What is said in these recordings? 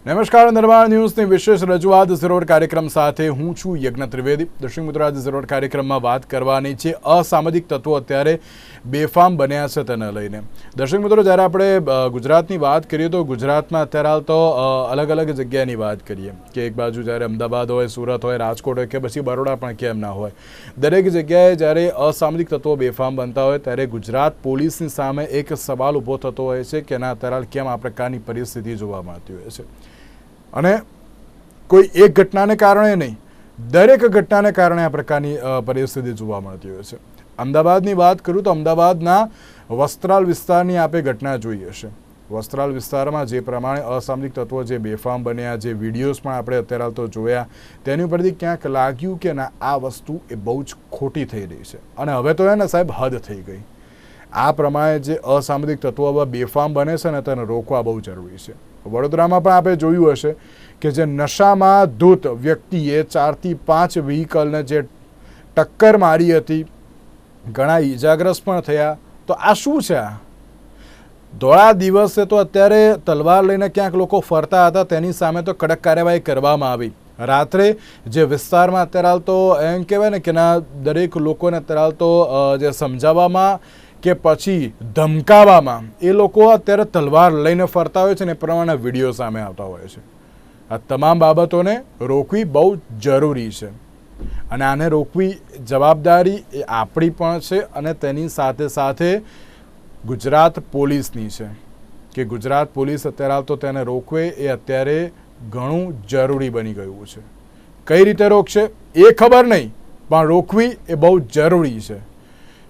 નમસ્કાર, નિર્માણ ન્યૂઝની વિશેષ રજૂઆત ઝરોડ કાર્યક્રમ સાથે હું છું યજ્ઞ ત્રિવેદી. દર્શક મિત્રો, આજે ઝરોડ કાર્યક્રમમાં વાત કરવાની છે અસામાજિક તત્વો અત્યારે બેફામ બન્યા છે તેને લઈને. દર્શક મિત્રો, જ્યારે આપણે ગુજરાતની વાત કરીએ તો ગુજરાતમાં અત્યારે હાલ તો અલગ અલગ જગ્યાની વાત કરીએ કે એક બાજુ જ્યારે અમદાવાદ હોય, સુરત હોય, રાજકોટ હોય કે પછી બરોડા પણ કેમ ના હોય, દરેક જગ્યાએ જ્યારે અસામાજિક તત્વો બેફામ બનતા હોય ત્યારે ગુજરાત પોલીસની સામે એક સવાલ ઊભો થતો હોય છે કે ના અત્યારે હાલ કેમ આ પ્રકારની પરિસ્થિતિ જોવા મળતી હોય છે. અને કોઈ એક ઘટનાને કારણે નહીં, દરેક ઘટનાને કારણે આ પ્રકારની પરિસ્થિતિ જોવા મળતી હોય છે. અમદાવાદની વાત કરું તો અમદાવાદના વસ્ત્રાલ વિસ્તારની આપે ઘટના જોઈ હશે. વસ્ત્રાલ વિસ્તારમાં જે પ્રમાણે અસામાજિક તત્વો જે બેફામ બન્યા, જે વિડીયોઝ પણ આપણે અત્યારે હાલ તો જોયા, તેની ઉપરથી ક્યાંક લાગ્યું કે ના આ વસ્તુ એ બહુ જ ખોટી થઈ રહી છે અને હવે તો એને સાહેબ હદ થઈ ગઈ. આ પ્રમાણે જે અસામાજિક તત્વો બેફામ બને છે ને તેને રોકવા બહુ જરૂરી છે. વડોદરામાં પણ આપણે જોયું હશે કે જે નશામાં ધૂત વ્યક્તિએ 4 થી 5 વ્હીકલને જે ટક્કર મારી હતી, ઘણા ઈજાગ્રસ્ત પણ થયા. તો આ શું છે? આ ધોળા દિવસે તો અત્યારે તલવાર લઈને ક્યાંક લોકો ફરતા હતા, તેની સામે તો કડક કાર્યવાહી કરવામાં આવી. રાત્રે જે વિસ્તારમાં અત્યારે હાલ તો એમ કહેવાય ને કે ના દરેક લોકોને અત્યારે હાલ તો જે સમજાવવામાં કે પછી ધમકાવવામાં એ લોકો અત્યારે તલવાર લઈને ફરતા હોય છે ને એ પ્રમાણે વિડીયો સામે આવતા હોય છે. આ તમામ બાબતોને રોકવી બહુ જરૂરી છે અને આને રોકવી જવાબદારી એ આપણી પણ છે અને તેની સાથે સાથે ગુજરાત પોલીસની છે કે ગુજરાત પોલીસ અત્યારે હાલ તો તેને રોકવે એ અત્યારે ઘણું જરૂરી બની ગયું છે. કઈ રીતે રોકશે એ ખબર નહીં, પણ રોકવી એ બહુ જરૂરી છે.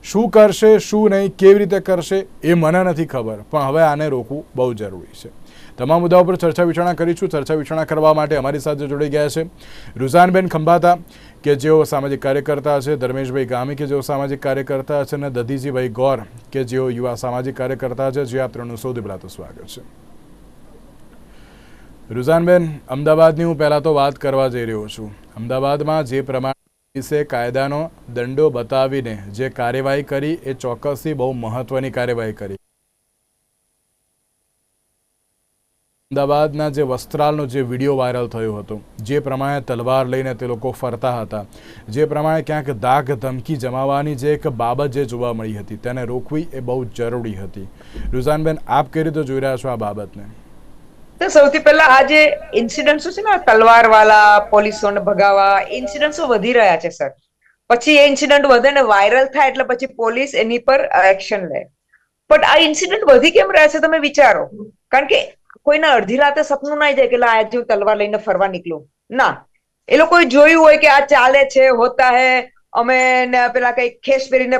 શું કરશે, શું નહીં, કેવી રીતે કરશે એ મને નથી ખબર, પણ હવે આને રોકવું બહુ જરૂરી છે. તમામ મુદ્દાઓ પર ચર્ચા વિચારણા કરીશું. ચર્ચા વિચારણા કરવા માટે અમારી સાથે જોડાઈ ગયા છે રુઝાનબેન ખંભાતા કે જેઓ સામાજિક કાર્યકર્તા છે, ધર્મેશભાઈ ગામી કે જેઓ સામાજિક કાર્યકર્તા છે અને દધીજીભાઈ ગોર કે જેઓ યુવા સામાજિક કાર્યકર્તા છે. જે આપ ત્રણનું સૌથી પહેલાં તો સ્વાગત છે. રુઝાનબેન, અમદાવાદની હું પહેલાં તો વાત કરવા જઈ રહ્યો છું. અમદાવાદમાં જે પ્રમાણે પોલીસે કાયદાનો દંડો બતાવીને જે કાર્યવાહી કરી એ ચોક્કસથી બહુ મહત્વની કાર્યવાહી કરી. અમદાવાદના જે વસ્ત્રાલનો જે વિડીયો વાયરલ થયો હતો, જે પ્રમાણે તલવાર લઈને તે લોકો ફરતા હતા, જે પ્રમાણે ક્યાંક દાગ ધમકી જમાવવાની જે એક બાબત જે જોવા મળી હતી, તેને રોકવી એ બહુ જરૂરી હતી. રુઝાનબેન, આપ કઈ રીતે જોઈ રહ્યા છો આ બાબતને? સૌથી પહેલા આ જે ઇન્સિડન્ટો છે ને, તલવાર વાળા પોલીસોને ભગાવવા ઇન્સિડન્ટો વધી રહ્યા છે સર. પછી એ ઇન્સિડન્ટ વધે ને વાયરલ થાય એટલે પછી પોલીસ એની પર એક્શન લે. પણ આ ઇન્સિડન્ટ વધી કેમ રહ્યા છે તમે વિચારો? કારણ કે કોઈને અડધી રાતે સપનું ના જાય કે આજે હું તલવાર લઈને ફરવા નીકળું. ના, એ લોકોએ જોયું હોય કે આ ચાલે છે, હોતા હે, અમે પેલા કઈ ખેસ પહેરીને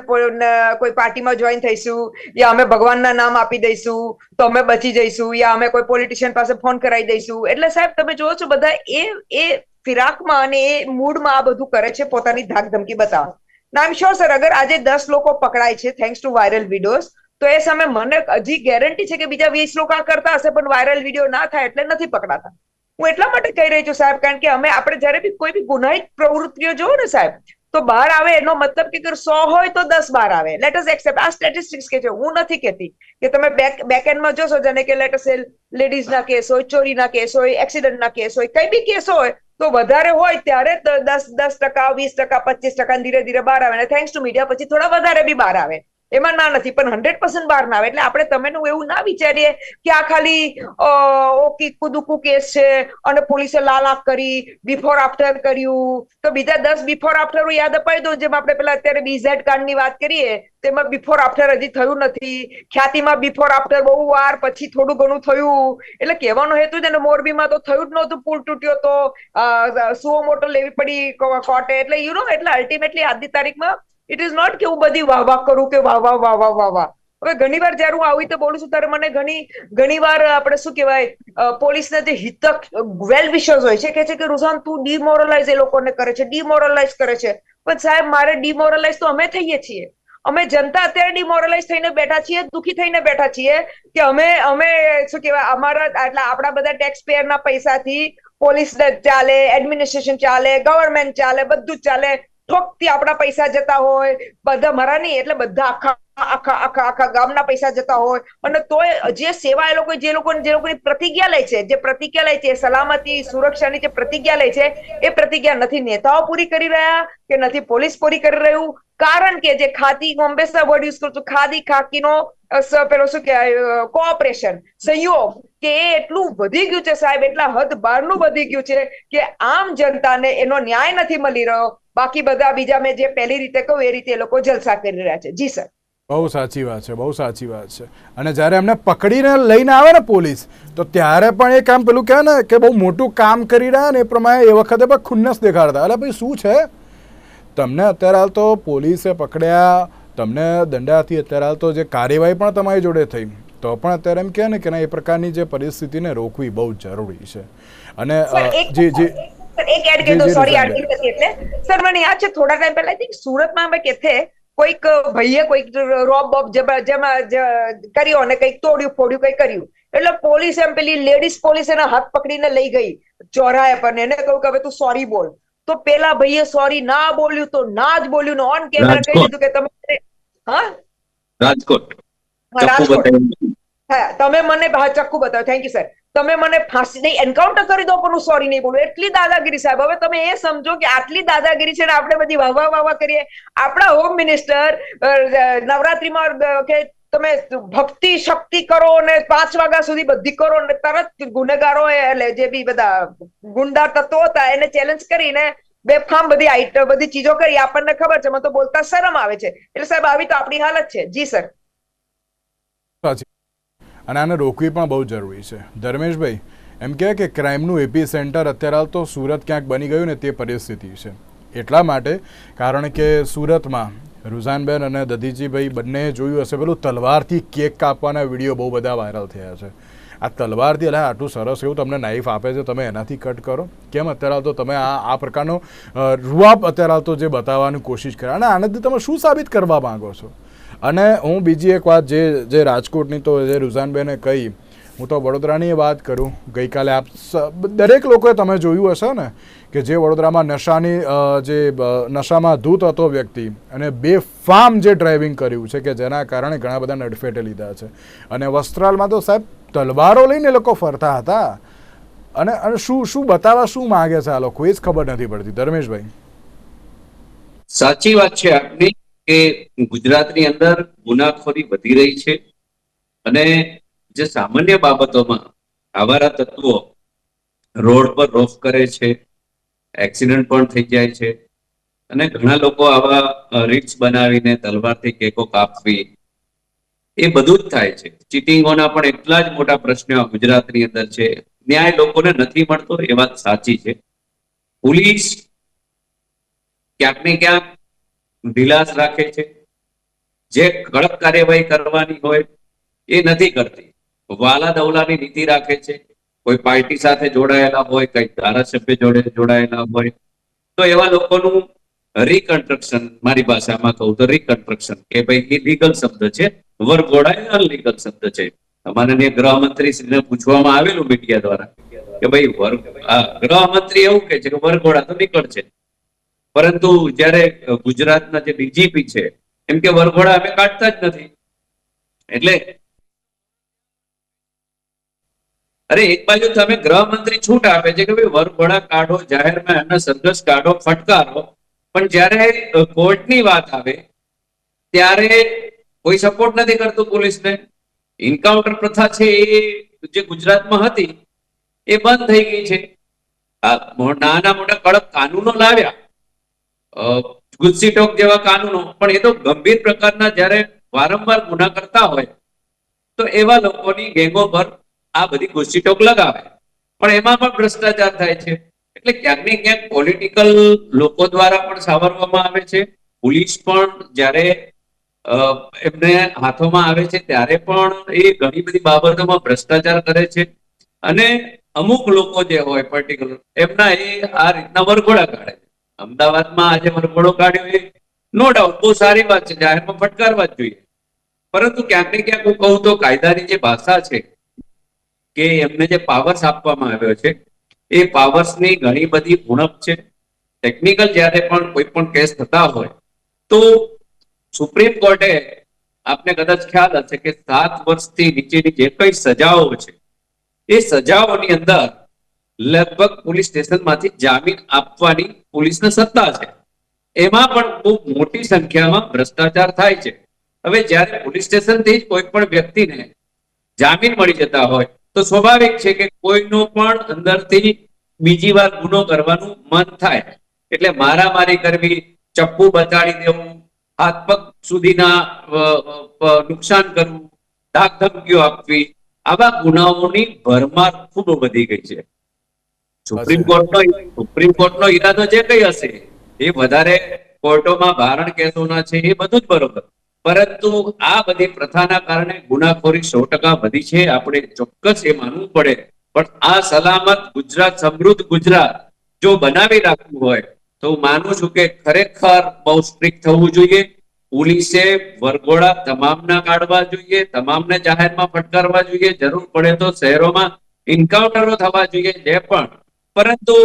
કોઈ પાર્ટીમાં જોઈન થઈશું, યા અમે ભગવાનના નામ આપી દઈશું તો અમે બચી જઈશું, યા અમે કોઈ પોલિટિશિયન પાસે ફોન કરાવી દઈશું. એટલે સાહેબ તમે જોવો છો બધા એ ફિરાકમાં અને એ મૂડમાં આ બધું કરે છે, પોતાની ધાક ધમકી બતાવવા. ના, આઈ એમ શ્યોર સર, અગર આજે 10 લોકો પકડાય છે થેન્ક્સ ટુ વાયરલ વિડીયોઝ, તો એ સામે મને હજી ગેરંટી છે કે બીજા 20 લોકો આ કરતા હશે, પણ વાયરલ વિડીયો ના થાય એટલે નથી પકડાતા. હું એટલા માટે કહી રહી છું સાહેબ, કારણ કે આપણે જયારે બી કોઈ બી ગુનાહિત પ્રવૃત્તિઓ જોવો ને સાહેબ, તો બહાર આવે એનો મતલબ કે 100 હોય તો 10 બહાર આવે. લેટ અસ એક્સેપ્ટ આ સ્ટેટિસ્ટિક્સ કે છે. હું નથી કહેતી કે તમે બેક એન્ડમાં જોશો, જેને કે લેટ અસ લેડીઝના કેસ હોય, ચોરીના કેસ હોય, એક્સિડન્ટના કેસ હોય, કઈ બી કેસ હોય તો વધારે હોય ત્યારે 10%, 20%, 25% ધીરે ધીરે બહાર આવે. થેન્ક્સ ટુ મીડિયા પછી થોડા વધારે બી બહાર આવે, એમાં ના નથી, પણ 100% બહાર ના આવે. એટલે આપણે તમે એવું ના વિચારીએ કે આ ખાલી ઓકી કુદુકુ કેસ છે અને પોલીસે લાલાક કરી, બિફોર આફ્ટર કર્યું, તો બીજા 10 બિફોર આફ્ટર યાદ અપાઈ દો. જેમ આપણે પેલા અત્યારે BZ કાંડની વાત કરીએ તેમાં બિફોર આફ્ટર હજી થયું નથી. ખ્યાતિમાં બિફોર આફ્ટર બહુ વાર પછી થોડું ઘણું થયું. એટલે કહેવાનો હેતુ છે ને, મોરબીમાં તો થયું જ નહોતું, પુલ તૂટ્યો તો સુઓ મોટો લેવી પડી કોર્ટે. એટલે એટલે અલ્ટિમેટલી આજની તારીખમાં ઇટ ઇઝ નોટ કે હું બધી વાહ વાહ કરું કે વાહ વાહ વાહ વાહ વાહ વાહ. હવે ઘણી વાર જયારે હું આવી રીતે બોલું છું ત્યારે મને ઘણી વાર આપણે શું કહેવાય, પોલીસના જે હિતક વેલ વિશર્સ હોય છે કે છે કે રુઝાન તું ડિમોરલાઇઝ એ લોકોને કરે છે, ડિમોરલાઇઝ કરે છે. પણ સાહેબ, મારે ડિમોરલાઇઝ તો અમે થઈએ છીએ. અમે જનતા અત્યારે ડિમોરલાઇઝ થઈને બેઠા છીએ, દુઃખી થઈને બેઠા છીએ કે અમે શું કહેવાય, આપણા બધા ટેક્સ પેયરના પૈસાથી પોલીસ ચાલે, એડમિનિસ્ટ્રેશન ચાલે, ગવર્મેન્ટ ચાલે, બધું જ ચાલે. ઠોકથી આપણા પૈસા જતા હોય બધા. મારા નહીં એટલે બધા આખા આખા આખા આખા ગામના પૈસા જતા હોય અને તોય જે સેવા એ લોકો જે લોકોની પ્રતિજ્ઞા લે છે, જે પ્રતિજ્ઞા લે છે, સલામતી સુરક્ષાની જે પ્રતિજ્ઞા લે છે, એ પ્રતિજ્ઞા નથી નેતાઓ પૂરી કરી રહ્યા કે નથી પોલીસ પૂરી કરી રહ્યું. કારણ કે જે ખાદી, હંમેશા વર્ડ યુઝ કરું છું, ખાદી ખાકીનો પેલો શું કહેવાય કોઓપરેશન, સહયોગ, કે એ એટલું વધી ગયું છે સાહેબ, એટલા હદ બહારનું વધી ગયું છે કે આમ જનતાને એનો ન્યાય નથી મળી રહ્યો. બાકી બધા બીજા મેં જે પહેલી રીતે કહું એ રીતે એ લોકો જલસા કરી રહ્યા છે. જી સર, બહુ સાચી વાત છે, બહુ સાચી વાત છે. અને જ્યારે એમને પકડીને લઈને આવે ને પોલીસ, તો ત્યારે પણ એ કામ પેલું કહે ને કે બહુ મોટું કામ કરી રહ્યા ને એ પ્રમાણે એ વખતે પણ ખુન્નસ દેખાડતા. એટલે ભાઈ શું છે તમને અત્યારે હાલ તો પોલીસે પકડ્યા, તમને દંડાથી અત્યારે હાલ તો જે કાર્યવાહી પણ તમારી જોડે થઈ, તો પણ અત્યારે એમ કહે ને કે એ પ્રકારની જે પરિસ્થિતિને રોકવી બહુ જરૂરી છે. અને એક એડ કરી દો, સોરી આરતી હતી એટલે સર મને યાદ છે થોડા ટાઈમ પહેલા આઈ થિંક સુરતમાં અમે કેથે કોઈક ભાઈએ કોઈક રોબ બોબ જેમાં કર્યો અને કંઈક તોડ્યું ફોડ્યું કંઈક કર્યું, એટલે પોલીસ એમ પેલી લેડીઝ પોલીસ એના હાથ પકડીને લઈ ગઈ ચોરાહે પર, એને કહ્યું કે હવે તું સોરી બોલ. તો પેલા ભાઈએ સોરી ના બોલ્યું તો ના જ બોલ્યું ને ઓન કેમેરા કહી દીધું કે તમે રાજકોટ હા તમે મને ચક્કુ બતાવો, થેન્ક યુ સર, તમે મને ફાંસી નહીં એન્કાઉન્ટર કરી દો પણ હું સોરી નહીં બોલું. એટલી દાદાગીરી સાહેબ. હવે તમે એ સમજો કે આટલી દાદાગીરી છે ને આપણે બધી વાહ વાહ કરીએ. આપણા હોમ મિનિસ્ટર નવરાત્રીમાં કે તમે ભક્તિ શક્તિ કરો ને 5 વાગ્યા સુધી બધી કરો ને તરત ગુનેગારો એટલે જે બી બધા ગુંડા તત્વો હતા એને ચેલેન્જ કરીને બેફામ બધી ચીજો કરી. આપણને ખબર છે, મને તો બોલતા શરમ આવે છે. એટલે સાહેબ આવી તો આપણી હાલત છે. જી સર, અને આને રોકવી પણ બહુ જરૂરી છે. ધર્મેશભાઈ એમ કહે કે ક્રાઇમનું એપી સેન્ટર અત્યારે હાલ તો સુરત ક્યાંક બની ગયું ને તે પરિસ્થિતિ છે. એટલા માટે કારણ કે સુરતમાં રૂઝાનબેન અને દધીજીભાઈ બંને જોયું હશે પેલું તલવારથી કેક કાપવાના વિડીયો બહુ બધા વાયરલ થયા છે. આ તલવારથી એટલે આટલું સરસ એવું તમને નાઇફ આપે છે, તમે એનાથી કટ કરો કેમ? અત્યારે હાલ તો તમે આ પ્રકારનો રૂઆબ અત્યારે હાલ તો જે બતાવવાની કોશિશ કરે, અને આનાથી તમે શું સાબિત કરવા માંગો છો? અને હું બીજી એક વાત જે રાજકોટની તો જે રૂઝાનબેને કહી, હું તો વડોદરાની વાત કરું. ગઈકાલે આપ દરેક લોકોએ તમે જોયું હશે ને કે જે વડોદરામાં નશામાં ધૂત હતો વ્યક્તિ, અને બેફામ જે ડ્રાઇવિંગ કર્યું છે કે જેના કારણે ઘણા બધા નડફેટે લીધા છે. અને વસ્ત્રાલમાં તો સાહેબ તલવારો લઈને લોકો ફરતા હતા. અને શું બતાવવા શું માંગે છે આ લોકો એ જ ખબર નથી પડતી. ધર્મેશભાઈ, સાચી વાત છે આપની કે ગુજરાતની અંદર ગુનાખોરી વધી રહી છે, અને જે સામાન્ય બાબતોમાં આવારા તત્વો રોડ પર રોફ કરે છે, એક્સિડન્ટ પણ થઈ જાય છે, અને ઘણા લોકો આવા રીટ્સ બનાવીને તલવારથી કેકો કાપવી, એ બધું જ થાય છે. ચીટિંગોના પણ એટલા જ મોટા પ્રશ્નો ગુજરાતની અંદર છે. ન્યાય લોકોને નથી મળતો એ વાત સાચી છે. પોલીસ ક્યાંક ને ક્યાંક ઢીલાસ રાખે છે. જે કડક કાર્યવાહી કરવાની હોય એ નથી કરતી. વાલા દવલાની નીતિ રાખે છે. કોઈ પાર્ટી સાથે જોડાયેલા હોય, કઈ ધારાસભ્ય જોડે જોડાયેલા હોય, તો એવા લોકોનું રિકન્સ્ટ્રક્શન, મારી ભાષામાં કહું તો રિકન્સ્ટ્રક્શન, કે ભાઈ એ લીગલ શબ્દ છે, વરઘોડા એ અનલીગલ શબ્દ છે. અમારે ગૃહમંત્રી શ્રીને પૂછવામાં આવેલું મીડિયા દ્વારા કે ભાઈ ગૃહમંત્રી એવું કે છે કે વરઘોડા તો નીકળશે, પરંતુ જયારે ગુજરાતના જે ડીજીપી છે એમ કે વરઘોડા અમે કાઢતા જ નથી. એટલે અરે એક બાજુ તમે ગૃહમંત્રી છૂટ આપે છે કે ભાઈ વરઘોડા કાઢો, જાહેરમાં એમના સરઘસ કાઢો, ફટકારો, પણ જયારે કોર્ટની વાત આવે ત્યારે કોઈ સપોર્ટ નથી કરતું પોલીસને. એન્કાઉન્ટર પ્રથા છે એ જે ગુજરાતમાં હતી એ બંધ થઈ ગઈ છે. નાના મોટા કડક કાનૂનો લાવ્યા, ગુસ્સી ટોક જેવા કાનૂનો, પણ એ તો ગંભીર પ્રકારના જયારે વારંવાર ગુના કરતા હોય તો એવા લોકોની ગેંગો પર આ બધી ગુસ્સી ટોક લગાવે, પણ એમાં પણ ભ્રષ્ટાચાર થાય છે. એટલે ક્યાંક ને ક્યાંક પોલિટિકલ લોકો દ્વારા પણ સાવરવામાં આવે છે. પોલીસ પણ જયારે એમને હાથોમાં આવે છે ત્યારે પણ એ ઘણી બધી બાબતોમાં ભ્રષ્ટાચાર કરે છે. અને અમુક લોકો જે હોય પર્ટિક્યુલર એમના એ આ રીતના વરઘોડા કાઢે છે. અમદાવાદમાં આજે વરઘોડો કાઢ્યો એ નો ડાઉટ બહુ સારી વાત છે, જાહેરમાં ફટકારવા જ જોઈએ. પરંતુ ક્યાંક ને ક્યાંક હું કહું તો કાયદાની જે ભાષા છે કે એમને જે પાવર્સ આપવામાં આવ્યો છે એ પાવર્સની ઘણી બધી ઉણપ છે. ટેકનિકલ જયારે પણ કોઈ પણ કેસ થતા હોય તો સુપ્રીમ કોર્ટે આપને કદાચ ખ્યાલ હશે કે 7 વર્ષથી નીચેની જે કઈ સજાઓ છે એ સજાઓની અંદર લગભગ પોલીસ સ્ટેશનમાંથી જામીન આપવાની પોલીસને સત્તા છે. એમાં પણ બહુ મોટી સંખ્યામાં ભ્રષ્ટાચાર થાય છે. હવે જ્યારે પોલીસ સ્ટેશનથી જ કોઈ પણ વ્યક્તિને જામીન મળી જતા હોય તો સ્વાભાવિક છે કે કોઈનો પણ અંદરથી બીજી વાર ગુનો કરવાનું મન થાય. એટલે મારામારી કરવી, ચપ્પુ બચાડી દેવું, હાથ પગ સુધીના નુકસાન કરવું, ધાક ધમકીઓ આપવી, આવા ગુનાઓની ભરમાર ખૂબ વધી ગઈ છે. સુપ્રીમ કોર્ટનો ઈરાદો જે કઈ હશે એ વધારે કોર્ટોમાં ભારણ કેસોના છે એ બધું જ બરોબર, પરંતુ આ બધી પ્રથાના કારણે ગુનાખોરી 100% વધી છે. આપણે ચોક્કસ એ માનવું પડે. પણ આ સલામત ગુજરાત, સમૃદ્ધ ગુજરાત જો બનાવી રાખવું હોય તો હું માનું છું કે ખરેખર બહુ સ્ટ્રિક્ટ થવું જોઈએ. પોલીસે વરઘોડા તમામના કાઢવા જોઈએ, તમામને જાહેરમાં ફટકારવા જોઈએ, જરૂર પડે તો શહેરોમાં એન્કાઉન્ટરો થવા જોઈએ. જે પણ, પરંતુ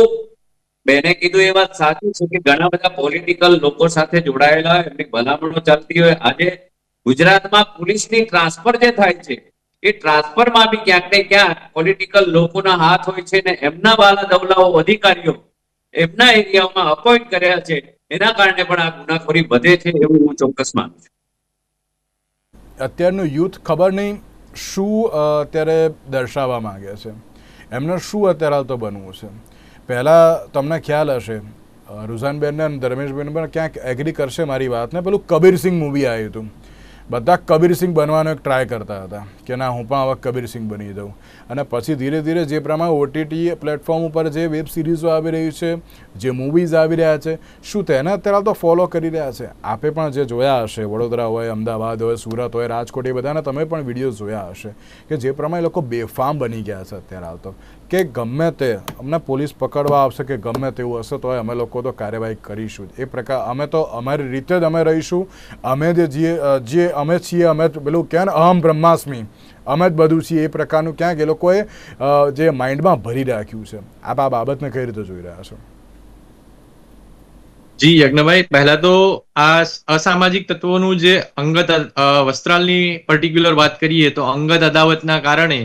બેને કીધું એ વાત સાચી છે કે ઘણા બધા પોલિટિકલ લોકો સાથે જોડાયેલા એમની ભલામણો ચાલતી હોય. આજે ગુજરાતમાં પોલીસની ટ્રાન્સફર જે થાય છે એ ટ્રાન્સફરમાં બી ક્યાંક ને ક્યાંક પોલિટિકલ લોકોના હાથ હોય છે ને એમના વાલા દવલાઓ અધિકારીઓ એમના એરિયામાં અપોઇન્ટ કર્યા છે. એના કારણે પણ આ ગુનાખોરી વધે છે એવું હું ચોક્કસ માનું છું. અત્યારનું યુથ ખબર નહીં શું અત્યારે દર્શાવવા માંગે છે, એમને શું અત્યારે હાલ તો બનવું છે. પહેલાં તમને ખ્યાલ હશે, રૂઝાનબેન અને ધર્મેશબેન પણ ક્યાંક એગ્રી કરશે મારી વાતને, પેલું કબીરસિંહ મૂવી આવ્યું હતું, બધા કબીરસિંહ બનવાનો એક ટ્રાય કરતા હતા કે ના હું પણ હવે કબીરસિંહ બની દઉં. અને પછી ધીરે ધીરે જે પ્રમાણે OTT પ્લેટફોર્મ ઉપર જે વેબ સિરીઝો આવી રહી છે, જે મૂવીઝ આવી રહ્યા છે, શું તેને અત્યારે તો ફોલો કરી રહ્યા છે. આપે પણ જે જોયા હશે, વડોદરા હોય, અમદાવાદ હોય, સુરત હોય, રાજકોટ, એ બધાના તમે પણ વિડીયો જોયા હશે કે જે પ્રમાણે લોકો બેફામ બની ગયા છે અત્યારે હાલ તો, કે ગમે તે અમને પોલીસ પકડવા આવશે કે ગમે તેવું હશે તો અમે લોકો તો કાર્યવાહી કરીશું. એ પ્રકાર અમે તો અમારી રીતે જ અમે રહીશું. અમે જે અમે છીએ, અમે પેલું ક્યાં અહમ બ્રહ્માસ્મિ, અમે જ બધું છીએ, એ પ્રકારનું ક્યાંક એ લોકોએ જે માઇન્ડમાં ભરી રાખ્યું છે. આપ આ બાબતને કઈ રીતે જોઈ રહ્યા છો? જી યજ્ઞભાઈ, પહેલા તો આ અસામાજિક તત્વોનું જે અંગત વસ્ત્રાલની પર્ટિક્યુલર વાત કરીએ તો અંગત અદાવતના કારણે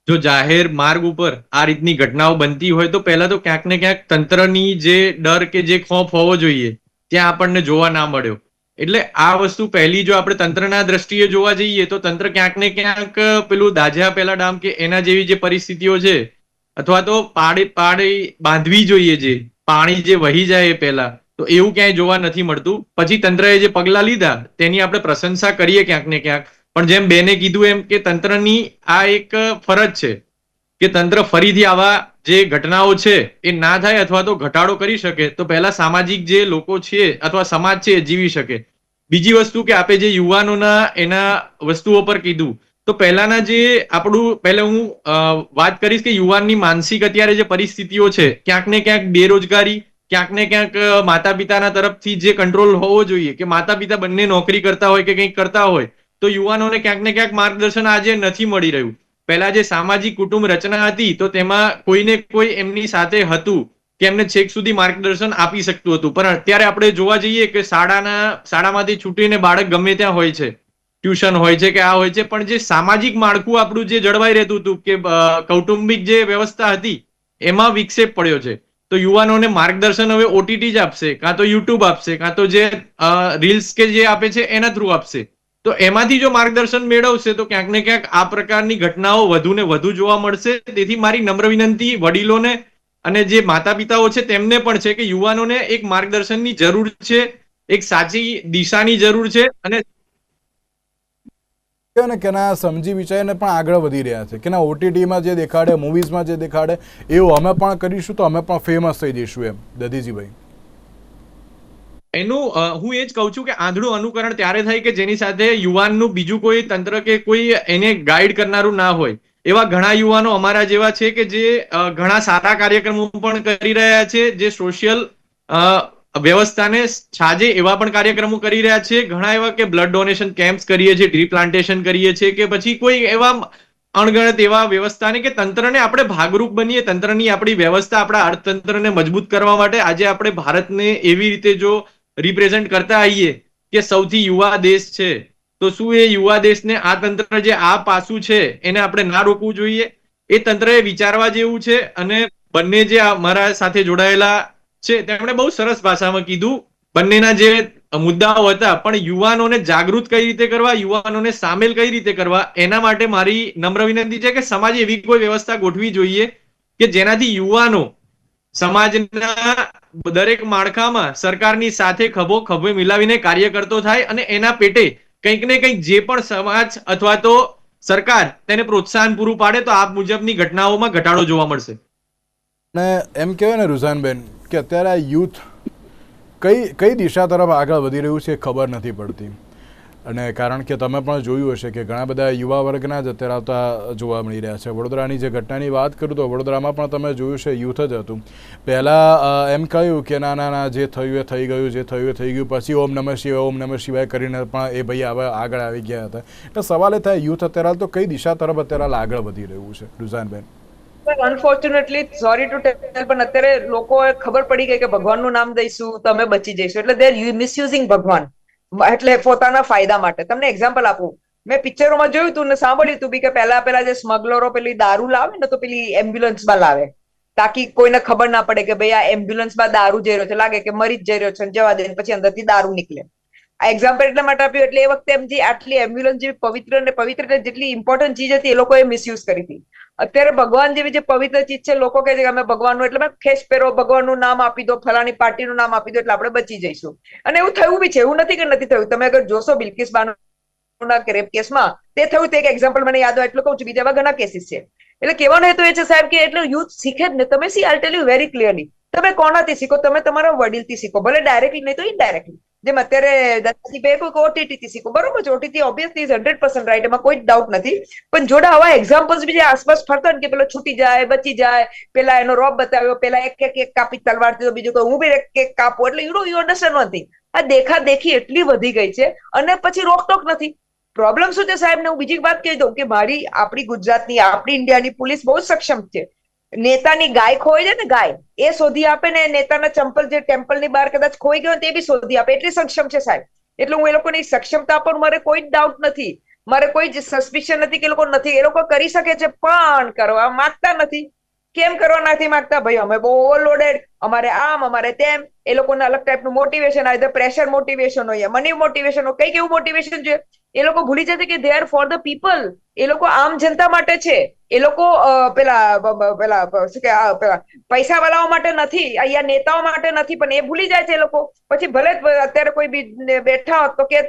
જો જાહેર માર્ગ ઉપર આ રીતની ઘટનાઓ બનતી હોય તો પહેલા તો ક્યાંક ને ક્યાંક તંત્રની જે ડર કે જે ખોફ હોવો જોઈએ ત્યાં આપણને જોવા ના મળ્યો. એટલે આ વસ્તુ પહેલી જો આપણે તંત્રના દ્રષ્ટિએ જોવા જઈએ તો તંત્ર ક્યાંક ને ક્યાંક પેલું દાઝ્યા પેલા ડામ કે એના જેવી જે પરિસ્થિતિઓ છે, અથવા તો પાડી બાંધવી જોઈએ, જે પાણી જે વહી જાય એ પહેલા, તો એવું ક્યાંય જોવા નથી મળતું. પછી તંત્રએ જે પગલા લીધા તેની આપણે પ્રશંસા કરીએ ક્યાંક ને ક્યાંક, પણ જેમ બેને કીધું એમ કે તંત્રની આ એક ફરજ છે કે તંત્ર ફરીથી આવા જે ઘટનાઓ છે એ ના થાય અથવા તો ઘટાડો કરી શકે તો પહેલા સામાજિક જે લોકો છે અથવા સમાજ છે એ જીવી શકે. બીજી વસ્તુ કે આપણે જે યુવાનોના એના વસ્તુઓ પર કીધું તો પહેલાના જે આપણું પહેલા હું વાત કરીશ કે યુવાનની માનસિક અત્યારે જે પરિસ્થિતિઓ છે, ક્યાંક ને ક્યાંક બેરોજગારી, ક્યાંક ને ક્યાંક માતા પિતાના તરફથી જે કંટ્રોલ હોવો જોઈએ કે માતા પિતા બંને નોકરી કરતા હોય કે કંઈક કરતા હોય તો યુવાનોને ક્યાંક ને ક્યાંક માર્ગદર્શન આજે નથી મળી રહ્યું. પહેલા જે સામાજિક કુટુંબ રચના હતી તો તેમાં કોઈને કોઈ એમની સાથે હતું કે એમને છેક સુધી માર્ગદર્શન આપી શકતું હતું. પણ અત્યારે આપણે જોવા જઈએ કે શાળામાંથી છૂટીને બાળક ગમે ત્યાં હોય છે, ટ્યુશન હોય છે કે આ હોય છે, પણ જે સામાજિક માળખું આપણું જે જળવાઈ રહેતું હતું કે કૌટુંબિક જે વ્યવસ્થા હતી એમાં વિક્ષેપ પડ્યો છે. તો યુવાનોને માર્ગદર્શન હવે OTT જ આપશે, કાં તો YouTube આપશે, કાં તો જે રીલ્સ કે જે આપે છે એના થ્રુ આપશે. તો એમાંથી જો માર્ગદર્શન મેળવશે તો ક્યાંક ને ક્યાંક આ પ્રકારની ઘટનાઓ વધુ ને વધુ જોવા મળશે. તેથી મારી નમ્ર વિનંતી વડીલોને અને જે માતા પિતાઓ છે તેમને પણ છે કે યુવાનોને એક માર્ગદર્શનની જરૂર છે, એક સાચી દિશાની જરૂર છે. અને કે ના સમજી વિચારીને પણ આગળ વધી રહ્યા છે કે ના OTTમાં જે દેખાડે, મૂવીઝમાં જે દેખાડે એવું અમે પણ કરીશું તો અમે પણ ફેમસ થઈ જઈશું એમ. દધીજીભાઈ, એનું હું એ જ કહું છું કે આંધળું અનુકરણ ત્યારે થાય કે જેની સાથે યુવાનનું બીજું કોઈ તંત્ર કે કોઈ એને ગાઈડ કરનારું ના હોય. એવા ઘણા યુવાનો અમારા જેવા છે કે જે ઘણા સારા કાર્યક્રમો પણ કરી રહ્યા છે, જે સોશિયલ વ્યવસ્થાને છાજે એવા પણ કાર્યક્રમો કરી રહ્યા છે. ઘણા એવા કે બ્લડ ડોનેશન કેમ્પ્સ કરીએ છીએ, ટ્રી પ્લાન્ટેશન કરીએ છીએ, કે પછી કોઈ એવા અણગણત એવા વ્યવસ્થાને કે તંત્રને આપણે ભાગરૂપ બનીએ, તંત્રની આપણી વ્યવસ્થા આપણા અર્થતંત્રને મજબૂત કરવા માટે આજે આપણે ભારતને એવી રીતે જો રિપ્રેઝેન્ટ કરતા આવીએ કે સૌથી યુવા દેશ છે, તો શું એ યુવા દેશને આ તંત્ર જે આ પાસું છે એને આપણે ના રોકવું જોઈએ? એ તંત્રએ વિચારવા જેવું છે. અને બંને જે મારા સાથે જોડાયેલા છે તેમણે બહુ સરસ ભાષામાં કીધું બંનેના જે મુદ્દાઓ હતા, પણ યુવાનોને જાગૃત કઈ રીતે કરવા, યુવાનોને સામેલ કઈ રીતે કરવા, એના માટે મારી નમ્ર વિનંતી છે કે સમાજે એવી કોઈ વ્યવસ્થા ગોઠવી જોઈએ કે જેનાથી યુવાનો સમાજના દરેક માળખામાં સરકારની સાથે ખભો ખભે મિલાવીને કાર્ય કરતો થાય અને એના પેટે કંઈક ને કંઈક જે પણ સમાજ અથવા તો સરકાર તેને પ્રોત્સાહન પૂરું પાડે તો આ મુજબની ઘટનાઓમાં ઘટાડો જોવા મળશે. અને એમ કહેવાય ને રુઝાનબેન કે અત્યારે આ યુથ કઈ દિશા તરફ આગળ વધી રહ્યું છે ખબર નથી પડતી. અને કારણ કે તમે પણ જોયું હશે કે ઘણા બધા યુવા વર્ગના જ અત્યારે આવતા જોવા મળી રહ્યા છે. વડોદરાની જે ઘટનાની વાત કરું તો વડોદરામાં પણ તમે જોયું છે યુથ જ હતું. પહેલાં એમ કહ્યું કે ના ના ના જે થયું એ થઈ ગયું, જે થયું એ થઈ ગયું, પછી ઓમ નમઃ શિવાય કરીને પણ એ ભાઈ હવે આગળ આવી ગયા હતા. એટલે સવાલ એ થાય યુથ અત્યારે તો કઈ દિશા તરફ અત્યારે આગળ વધી રહ્યું છે રુઝાનબેન? અનફોર્ચ્યુનેટલી સોરી ટુ ટેલ પણ અત્યારે લોકો ખબર પડી ગઈ કે ભગવાનનું નામ દઈશું તો અમે બચી જઈશું, એટલે દે આર મિસયુઝિંગ ભગવાન, એટલે પોતાના ફાયદા માટે. તમને એક્ઝામ્પલ આપું, મેં પિક્ચરોમાં જોયું હતું ને સાંભળ્યું હતું બી કે પહેલા જે સ્મગલરો પેલી દારૂ લાવે ને તો પેલી એમ્બ્યુલન્સમાં લાવે તાકી કોઈને ખબર ના પડે કે ભાઈ આ એમ્બ્યુલન્સમાં દારૂ જઈ રહ્યો છે, લાગે કે મરી જ જઈ રહ્યો છે, જવા દે, પછી અંદરથી દારૂ નીકળે. આ એક્ઝામ્પલ એટલા માટે આપ્યું એટલે એ વખતે એમ જે આટલી એમ્બ્યુલન્સ જેવી પવિત્ર જેટલી ઇમ્પોર્ટન્ટ ચીજ હતી એ લોકોએ મિસયુઝ કરી હતી. અત્યારે ભગવાન જેવી જે પવિત્ર ચીજ છે લોકો કહે છે કે અમે ભગવાનનું એટલે ખેસ પહેરો, ભગવાનનું નામ આપી દો, ફલાણી પાર્ટીનું નામ આપી દો એટલે આપણે બચી જઈશું. અને એવું થયું બી છે, એવું નથી કે નથી થયું. તમે અગર જોશો બિલ્કિસ બાનોના રેપ કેસમાં તે થયું, તે એક એક્ઝામ્પલ મને યાદ હોય એટલું કહું છું, બીજા એવા ઘણા કેસીસ છે. એટલે કહેવાનો હેતુ એ છે સાહેબ કે એટલે યુથ શીખે જ ને. તમે C I tell you very clearly, તમે કોનાથી શીખો? તમે તમારા વડીલથી શીખો, ભલે ડાયરેક્ટલી નહીં તો ઇનડાયરેક્ટલી. જેમ અત્યારે દાદાજી ઓટીટી થી શીખો, બરોબર છે, ઓટીટી ઓબ્વિયસલી ઇઝ 100% રાઈટ, એમાં કોઈ ડાઉટ નથી. પણ જોડે આવા એક્ઝામ્પલ્સ બી જે આસપાસ ફરતા ને કે પેલો છૂટી જાય, બચી જાય, પેલા એનો રોબ બતાવ્યો, પેલા એક કાપી તલવાર દીધો, બીજું કોઈ હું બી એક કાપું, એટલે યુ અન્ડરસ્ટેન્ડ વન થિંગ, આ દેખા દેખી એટલી વધી ગઈ છે અને પછી રોકટોક નથી. પ્રોબ્લેમ શું છે સાહેબ ને હું બીજી વાત કહી દઉં કે આપણી ગુજરાતની, આપણી ઇન્ડિયાની પોલીસ બહુ સક્ષમ છે. નેતાની ગાય ખોઈ જાય ને, ગાય એ શોધી આપે ને, નેતાના ચંપલ જે ટેમ્પલની બહાર કદાચ ખોઈ ગયો તે બી શોધી આપે, એટલી સક્ષમ છે સાહેબ. એટલે હું એ લોકોની સક્ષમતા પર મારે કોઈ ડાઉટ નથી, મારે કોઈ જ સસ્પિશન નથી કે એ લોકો નથી, એ લોકો કરી શકે છે પણ કરવા માંગતા નથી. કેમ કરવા નથી માંગતા? ભાઈ અમે બહુ ઓવરલોડેડ, અમારે આમ, અમારે તેમ. એ લોકોને અલગ ટાઈપનું મોટિવેશન, આઈધર પ્રેશર મોટિવેશન હોય, મની મોટિવેશન હોય, કંઈક એવું મોટિવેશન છે. એ લોકો ભૂલી જશે કે they are for the people. એ લોકો આમ જનતા માટે છે. એ લોકો પેલા પૈસા વાળાઓ માટે નથી, અહીંયા નેતાઓ માટે નથી, પણ એ ભૂલી જાય છે એ લોકો. પછી ભલે અત્યારે કોઈ બી બેઠા હોત તો કે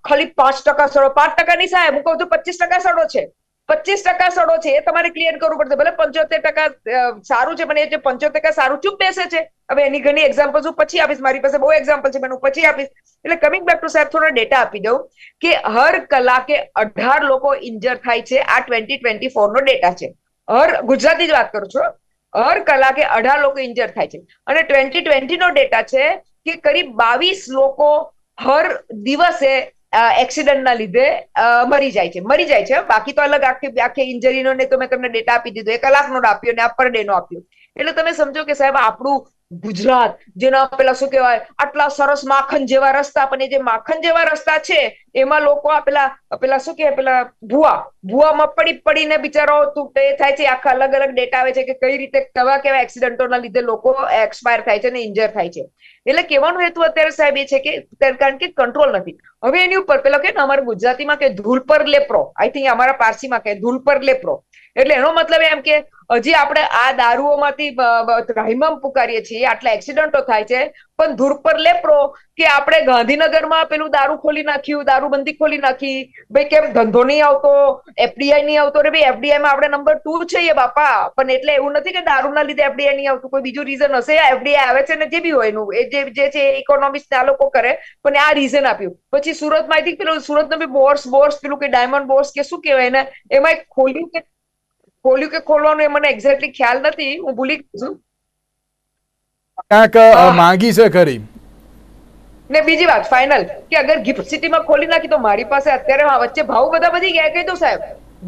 ખાલી 5% સડો, 5% નહીં સાહેબ, હું કહું છું 25% સડો છે, 25% સડો છે, એ તમારે ક્લિયર કરવું પડશે. ભલે 75% સારું છે, પણ એ જે 75% સારું ચૂપ બેસે છે. હવે એની ઘણી એક્ઝામ્પલ્સ હું પછી આપીશ, મારી પાસે બહુ એક્ઝામ્પલ છે, હું પછી આપીશ. એટલે કમિંગ બેક ટુ સાહેબ થોડા ડેટા આપી દઉં કે હર કલાકે 18 લોકો ઇન્જર થાય છે. આ 2024 નો ડેટા છે. ગુજરાતી જ વાત કરું છું, હર કલાકે 18 લોકો ઇન્જર થાય છે. અને 2020 નો ડેટા છે કે કરીબ 22 લોકો હર દિવસે એક્સિડન્ટના લીધે મરી જાય છે. બાકી તો અલગ આખી ઇન્જરીનો ને તો મેં તમને ડેટા આપી દીધો, 1 કલાકનો આપ્યો ને આ પર ડે નો આપ્યો. એટલે તમે સમજો કે સાહેબ આપણું ગુજરાત જેના પેલા શું કહેવાય આટલા સરસ માખણ જેવા રસ્તા, પણ એ જે માખણ જેવા રસ્તા છે એમાં લોકો આ પેલા શું કહેવાય પેલા ભૂવામાં પડીને બિચારાઓ તૂટે થાય છે. આખા અલગ અલગ ડેટા આવે છે કે કઈ રીતે કેવા એક્સિડન્ટોના લીધે લોકો એક્સપાયર થાય છે ને ઇન્જર થાય છે. એટલે કહેવાનો હેતુ અત્યારે સાહેબ એ છે કે કારણ કે કંટ્રોલ નથી. હવે એની ઉપર પેલો કે અમારા ગુજરાતીમાં કે ધૂળ પર લેપ્રો, આઈ થિંક અમારા પારસીમાં કે ધૂળ પર લેપ્રો, એટલે એનો મતલબ એમ કે હજી આપણે આ દારૂઓમાંથી રાહિમમ પુકારીએ છીએ, આટલા એક્સિડન્ટો થાય છે, પણ ધૂળ પર લેપ્રો કે આપણે ગાંધીનગરમાં પેલું દારૂ ખોલી નાખ્યું, દારૂબંધી ખોલી નાખી, ભાઈ કેમ ધંધો નહીં આવતો, એફડીઆઈ નહીં આવતો? રે ભાઈ એફડીઆઈમાં આપણે નંબર 2 છીએ બાપા, પણ એટલે એવું નથી કે દારૂના લીધે એફડીઆઈ નહીં આવતું, કોઈ બીજું રીઝન હશે. એફડીઆઈ આવે છે ને જે બી હોય એનું એ જે છે ઇકોનોમિક્સ આ લોકો કરે, પણ આ રીઝન આપ્યું. પછી સુરતમાં આઈ થિંક પેલું સુરતનું બી બોર્સ પેલું કે ડાયમંડ બોર્સ કે શું કહેવાય ને, એમાં એક ખોલ્યું કે ખોલવાનું એ મને એક્ઝેક્ટલી ખ્યાલ નથી, હું ભૂલી ગઈ છું. ક્યાંક માંગી છે ખરી. ને બીજી વાત ફાઇનલ કે અગર ગિફ્ટ સિટીમાં ખોલી નાખી તો મારી પાસે અત્યારે વચ્ચે ભાવ બધા વધી ગયા કહી દો સાહેબ.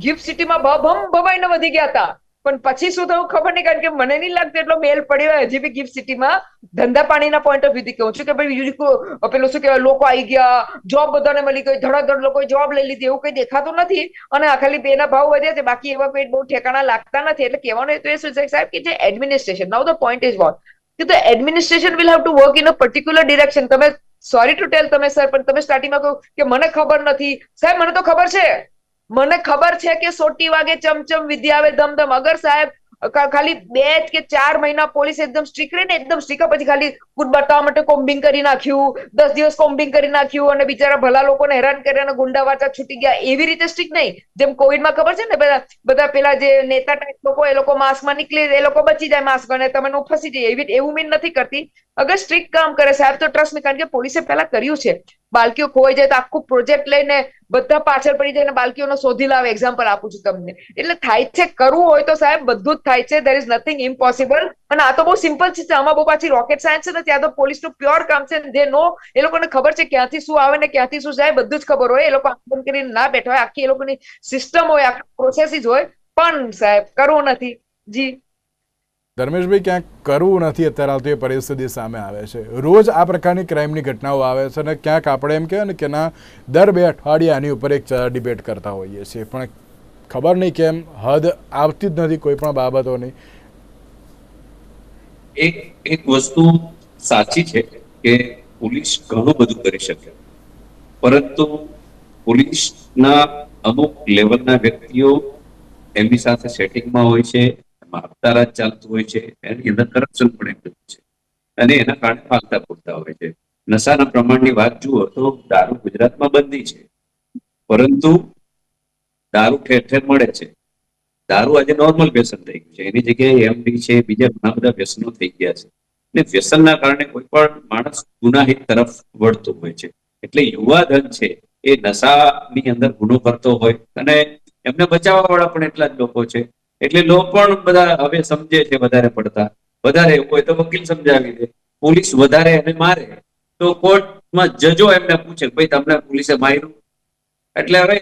ગિફ્ટ સિટીમાં ભાવ ભમ ભમાઈને વધી ગયા હતા. પણ પછી શું થયું ખબર નહીં, કારણ કે મને નહીં લાગતું એટલો મેલ પડ્યો હોય હજી બી ગિફ્ટ સિટીમાં ધંધા પાણીના પોઈન્ટ ઓફ વ્યૂથી કહું છું કે ભાઈ પેલું શું કહેવાય, લોકો આવી ગયા, જોબ બધાને મળી ગઈ, ધડાધડ લોકોએ જોબ લઈ લીધી, એવું કઈ દેખાતું નથી. અને આ ખાલી બેના ભાવ વધ્યા છે, બાકી એવા કોઈ બહુ ઠેકાણા લાગતા નથી. એટલે કહેવાનું તો એ શું છે સાહેબ કે જે administration, now the point is what કે the administration will have to work in a particular direction. તમે સોરી ટુ ટેલ તમે સર, પણ તમે સ્ટાર્ટિંગમાં કહો કે મને ખબર નથી. સાહેબ મને તો ખબર છે, મને ખબર છે કે સોટી વાગે ચમચમ વિદ્યા આવે ધમધમ. અગર સાહેબ ખાલી 2 કે 4 મહિના પોલીસ એકદમ સ્ટ્રિક્ટ રહીને, એકદમ સ્ટ્રિક્ટ, પછી ખાલી ખુદ બતાવવા માટે કોમ્બિંગ કરી નાખ્યું, 10 દિવસ કોમ્બિંગ કરી નાખ્યું અને બિચારા ભલા લોકોને હેરાન કર્યા અને ગુંડા વાચા છૂટી ગયા, એવી રીતે સ્ટ્રિક્ટ નહીં. જેમ કોવિડમાં ખબર છે ને, બધા પેલા જે નેતા ટાઈપ લોકો, એ લોકો માસ્કમાં નીકળે, એ લોકો બચી જાય માસ્ક અને તમે ફસી જાય, એવું મીન નથી કરતી. અગર સ્ટ્રિક્ટ કામ કરે સાહેબ તો ટ્રસ્ટ મી, કારણ કે પોલીસે પહેલા કર્યું છે. બાળકીઓ ખોવાઈ જાય તો આખું પ્રોજેક્ટ લઈને બધા પાછળ પડી જાય અને બાળકીઓનો શોધી લાવે. એક્ઝામ્પલ આપું છું તમને. એટલે થાય છે, કરવું હોય તો સાહેબ બધું જ થાય છે. There is nothing impossible. અને આ તો બહુ સિમ્પલ છે, આમાં બહુ પાછી રોકેટ સાયન્સ છે ને, ત્યાં તો પોલીસનું પ્યોર કામ છે. જે નો, એ લોકોને ખબર છે ક્યાંથી શું આવે ને ક્યાંથી શું જાય, બધું જ ખબર હોય. એ લોકો આંદોલન કરીને ના બેઠા હોય, આખી એ લોકોની સિસ્ટમ હોય, આખી પ્રોસેસ હોય, પણ સાહેબ કરવું નથી. જી ધર્મેશભાઈ, ક્યાંક કરવું નથી અત્યારે હાલ તો એ પરિસ્થિતિ સામે આવે છે. રોજ આ પ્રકારની ક્રાઇમની ઘટનાઓ આવે છે અને ક્યાંક આપણે એમ કહેવાય ને કે ના દર 2 અઠવાડિયે આની ઉપર એક ડિબેટ કરતા હોઈએ છીએ, પણ ખબર નહીં કેમ હદ આવતી જ નથી કોઈ પણ બાબતોની. એક વસ્તુ સાચી છે કે પોલીસ ઘણું બધું કરી શકે, પરંતુ પોલીસના અમુક લેવલના વ્યક્તિઓ એમની સાથે સેટિંગમાં હોય છે, આપતારાજ ચાલતું હોય છે, એની અંદર કરપ્શન પણ એટલું છે અને એના કારણે ફાલતા પૂરતા હોય છે. નશાના પ્રમાણની વાત જુઓ તો દારૂ ગુજરાતમાં બંધી છે, પરંતુ દારૂ ઠેર ઠેર મળે છે. દારૂ આજે નોર્મલ વ્યસન થઈ ગયું છે, એની જગ્યાએ એમડી છે, બીજા ઘણા બધા વ્યસનો થઈ ગયા છે. અને વ્યસનના કારણે કોઈ પણ માણસ ગુનાહિત તરફ વળતો હોય છે. એટલે યુવાધન છે એ નશાની અંદર ગુનો કરતો હોય અને એમને બચાવવા વાળા પણ એટલા જ લોકો છે. એટલે લોકો પણ બધા હવે સમજે છે વધારે પડતા. વધારે એવું હોય તો વકીલ સમજાવી દે, પોલીસ વધારે એને મારે તો કોર્ટમાં જજો એમને પૂછે ભાઈ તમને પોલીસે માર્યું. એટલે હવે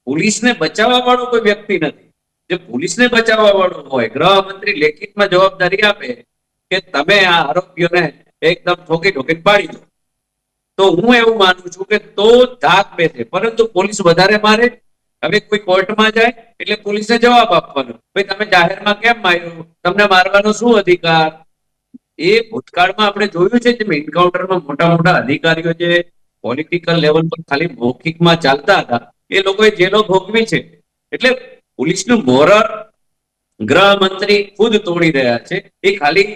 પોલીસને બચાવવા વાળો કોઈ વ્યક્તિ નથી. જે પોલીસને બચાવવા વાળો હોય, ગૃહમંત્રી લેખિતમાં જવાબદારી આપે કે તમે આ આરોપીઓને એકદમ ઠોકી ઠોકીને પાડી દો, તો હું એવું માનું છું કે તો ધાક બેસે. પરંતુ પોલીસ વધારે મારે. હવે કોઈ કોર્ટમાં જાય એટલે પોલીસે જવાબ આપવાનો, ભાઈ તમે જાહેરમાં કેમ માર્યું, તમને મારવાનો શું અધિકાર. એ ભૂતકાળમાં આપણે જોયું છે, જે એન્કાઉન્ટરમાં મોટા મોટા અધિકારીઓ જે પોલિટિકલ લેવલ પર ખાલી મૌખિકમાં ચાલતા હતા, એ લોકોએ જેલો ભોગવી છે. એટલે પોલીસનું મોરલ ગૃહમંત્રી ખુદ તોડી રહ્યા છે. એ ખાલી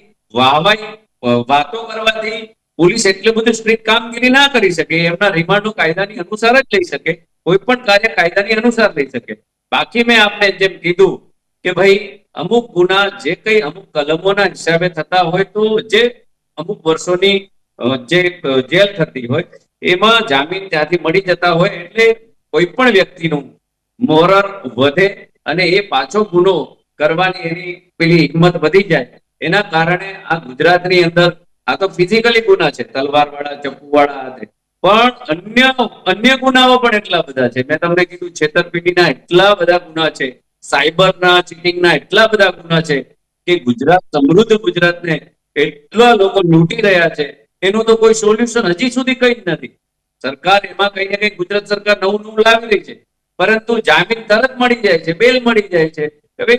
વાતો કરવાથી પોલીસ એટલું બધું સ્ટ્રિક્ટ કામગીરી ના કરી શકે. એમના રિમાન્ડો કાયદાની અનુસાર જ લઈ શકે, કોઈ પણ કાર્ય કાયદાની અનુસાર લઈ શકે. બાકી મેં આપને જેમ કીધું કે ભાઈ અમુક ગુના જે કઈ અમુક કલમોના હિસાબે થતા હોય તો જે અમુક વર્ષોની જે જેલ થતી હોય એમાં જામીન ત્યાંથી મળી જતા હોય, એટલે કોઈ પણ વ્યક્તિનું મોરલ વધે અને એ પાછો ગુનો કરવાની એની પેલી હિંમત વધી જાય. એના કારણે આ ગુજરાતની અંદર આ તો ફિઝિકલી ગુના છે, તલવાર વાળા, ચપ્પુ વાળા, પણ અન્ય ગુનાઓ પણ એટલા બધા છે. મેં તમને કીધું છેતરપિંડીના એટલા બધા ગુના છે, સાયબરના, ચીટિંગના એટલા બધા ગુના છે કે ગુજરાત, સમૃદ્ધ ગુજરાતને એટલા લોકો લૂંટી રહ્યા છે, એનું તો કોઈ સોલ્યુશન હજી સુધી કઈ જ નથી. સરકાર એમાં કઈ ને કઈ ગુજરાત સરકાર નવું લાવી રહી છે, પરંતુ જામીન તરત મળી જાય છે, બેલ મળી જાય છે. હવે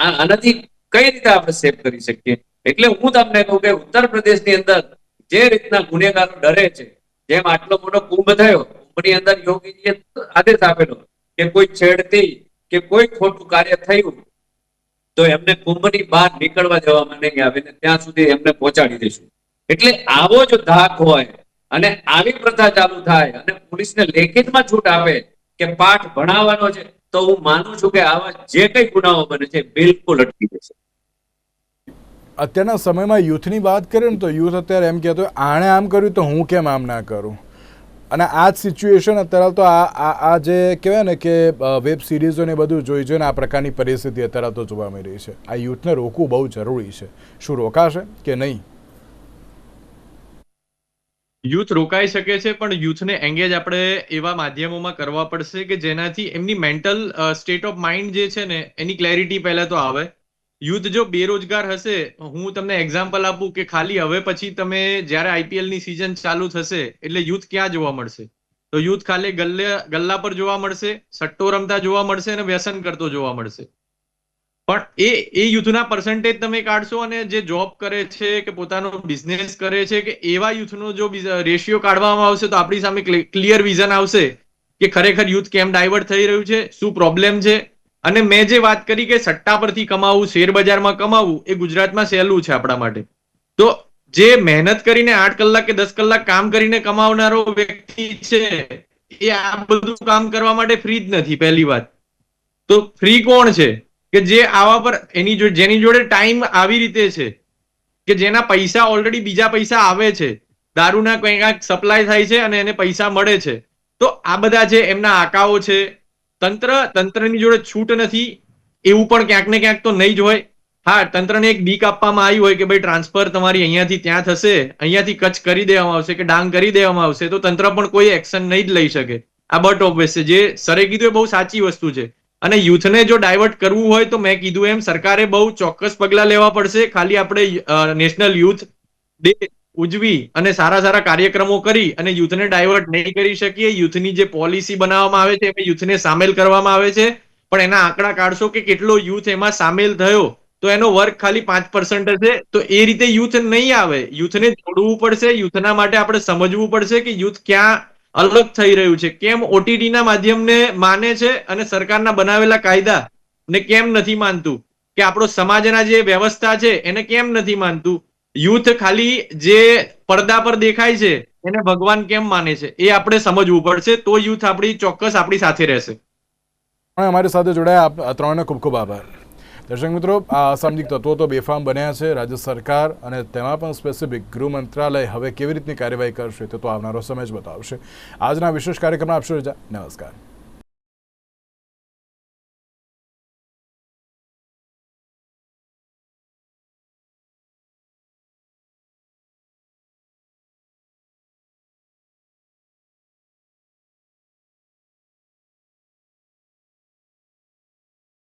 આનાથી કઈ રીતે આપણે સેવ કરી શકીએ? એટલે હું તમને કહું કે ઉત્તર પ્રદેશની અંદર જે રીતના ગુનેગારો ડરે છે, જેમ આટલો મોટો કુંભ થયો, કુંભની અંદર યોગીજીએ આદેશ આપેલો કે કોઈ છેડતી કે કોઈ ખોટું કાર્ય થયું તો એમને કુંભની બહાર નીકળવા દેવામાં નહીં આવે ને ત્યાં સુધી એમને પહોંચાડી દઈશું. એટલે આવો જો ધાક હોય અને આવી પ્રથા ચાલુ થાય અને પોલીસને લેખિતમાં છૂટ આપે કે પાઠ ભણાવવાનો છે, તો હું માનું છું કે આવા જે કઈ ગુનાઓ બને છે બિલકુલ અટકી જશે. અત્યારના સમયમાં યુથની વાત કરીએ ને તો યુથ અત્યારે એમ કહેતો આણે આમ કર્યું તો હું કેમ આમ ના કરું. અને આ જ સિચ્યુએશન અત્યારે તો આ જે કહેવાય ને કે વેબ સિરીઝો ને બધું જોઈ જોઈને આ પ્રકારની પરિસ્થિતિ અત્યારે તો જોવા મળી રહી છે. આ યુથને રોકવું બહુ જરૂરી છે. શું રોકાશે કે નહીં? યુથ રોકાઈ શકે છે, પણ યુથને એંગેજ આપણે એવા માધ્યમોમાં કરવા પડશે કે જેનાથી એમની મેન્ટલ સ્ટેટ ઓફ માઇન્ડ જે છે ને એની ક્લેરિટી પહેલા તો આવે. યુથ જો બેરોજગાર હશે, હું તમને એક્ઝામ્પલ આપું કે ખાલી હવે પછી તમે જ્યારે આઈપીએલ ની સિઝન ચાલુ થશે એટલે યુથ ક્યાં જોવા મળશે? તો યુથ ખાલી ગલ્લા પર જોવા મળશે, સટ્ટો રમતા જોવા મળશે અને વ્યસન કરતો જોવા મળશે. પણ એ યુથના પર્સન્ટેજ તમે કાઢશો અને જે જોબ કરે છે કે પોતાનો બિઝનેસ કરે છે કે એવા યુથનો જો રેશિયો કાઢવામાં આવશે તો આપણી સામે ક્લિયર વિઝન આવશે કે ખરેખર યુથ કેમ ડાયવર્ટ થઈ રહ્યું છે, શું પ્રોબ્લેમ છે. અને મેં જે વાત કરી કે સટ્ટા પરથી કમાવું, શેર બજારમાં કમાવું, એ ગુજરાતમાં સહેલું છે આપણા માટે. તો જે મહેનત કરીને 8 કલાક કે 10 કલાક કામ કરીને કમાવનારો વ્યક્તિ છે એ આ બધું કામ કરવા માટે ફ્રી જ નથી. પહેલી વાત તો ફ્રી કોણ છે કે જે આવા પર જેની જોડે ટાઈમ આવી રીતે છે કે જેના પૈસા ઓલરેડી બીજા પૈસા આવે છે, દારૂના કંઈક સપ્લાય થાય છે અને એને પૈસા મળે છે. તો આ બધા છે એમના આકાઓ છે. તંત્રની જોડે છૂટ નથી એવું પણ ક્યાંક ને ક્યાંક તો નહીં જ હોય. હા, તંત્રને એક બીક આપવામાં આવી હોય કે ભાઈ ટ્રાન્સફર તમારી અહીંયાથી ત્યાં થશે, અહીંયાથી કચ્છ કરી દેવામાં આવશે કે ડાંગ કરી દેવામાં આવશે, તો તંત્ર પણ કોઈ એક્શન નહીં જ લઈ શકે. આ બટ ઓબ્વિયસ છે. જે સરે કીધું એ બહુ સાચી વસ્તુ છે. અને યુથને જો ડાયવર્ટ કરવું હોય તો મેં કીધું એમ સરકારે બહુ ચોક્કસ પગલા લેવા પડશે. ખાલી આપણે નેશનલ યુથ ડે ઉજવી અને સારા સારા કાર્યક્રમો કરી અને યુથને ડાયવર્ટ નહીં કરી શકીએ. યુથની જે પોલિસી બનાવવામાં આવે છે એમાં યુથને સામેલ કરવામાં આવે છે, પણ એના આંકડા કાઢશો કે કેટલો યુથ એમાં સામેલ થયો તો એનો વર્ગ ખાલી 5% છે. તો એ રીતે યુથ નહીં આવે. યુથને જોડવું પડશે. યુથના માટે આપણે સમજવું પડશે કે યુથ ક્યાં અલગ થઈ રહ્યું છે, કેમ ઓટીટીના માધ્યમને માને છે અને સરકારના બનાવેલા કાયદા ને કેમ નથી માનતું, કે આપણો સમાજના જે વ્યવસ્થા છે એને કેમ નથી માનતું. યુથ ખાલી જે પડદા પર દેખાય છે એને ભગવાન કેમ માને છે એ આપણે સમજવું પડશે. તો યુથ આપણી ચોક્કસ આપણી સાથે રહેશે. અમારી સાથે જોડાયા ત્રણને ખૂબ ખૂબ આભાર. દર્શક મિત્રો, આ અસામાજિક તત્વો તો બેફામ બન્યા છે. રાજ્ય સરકાર અને તેમાં પણ સ્પેસિફિક ગૃહ મંત્રાલય હવે કેવી રીતની કાર્યવાહી કરશે તે તો આવનારો સમય જ બતાવશે. આજના વિશેષ કાર્યક્રમમાં આપશો રજા. નમસ્કાર.